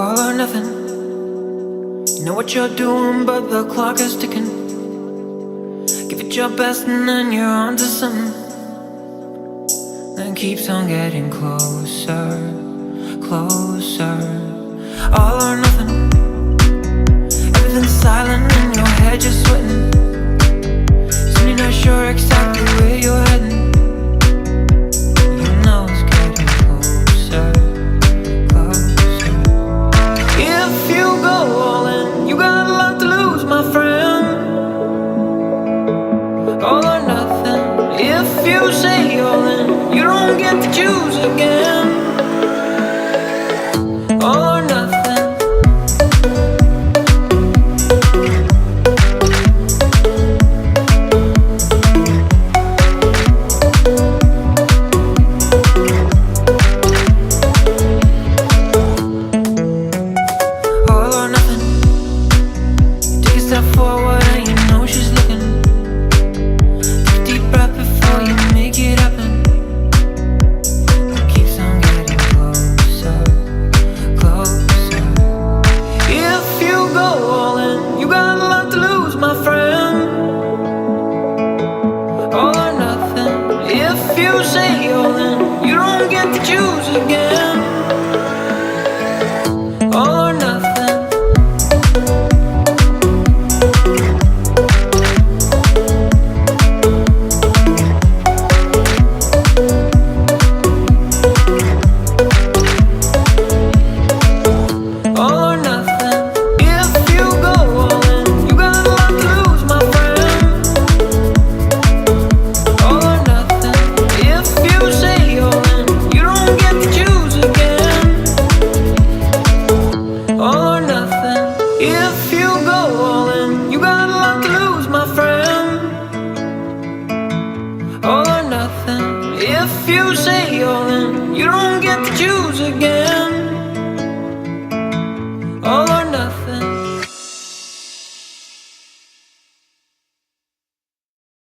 All or nothing. You know what you're doing, but the clock is ticking. Give it your best and then you're on to something that keeps on getting closer, closer. All or nothing. Everything's silent in your head, you're sweating. Soon you're not sure exactly where you're heading. You know it's getting closer, closer. If you go all in, you got a lot to lose, my friend. All or nothing. If you say all in, you don't get to choose again. All or nothing. All or nothing. Take a step forward and you know she's looking. Take a deep breath before you make it happen. It keeps on getting closer, closer. If you go all in, you got a lot to lose, my friend. All or nothing. If you say all in, you don't get to choose again. All or nothing. All or nothing. If you go all in, you got a lot to lose, my friend. All or nothing. If you say all in, you don't get to choose again. All or nothing. If you go all in, you got a lot to lose, my friend. All or nothing. If you say all in, you don't get to choose again.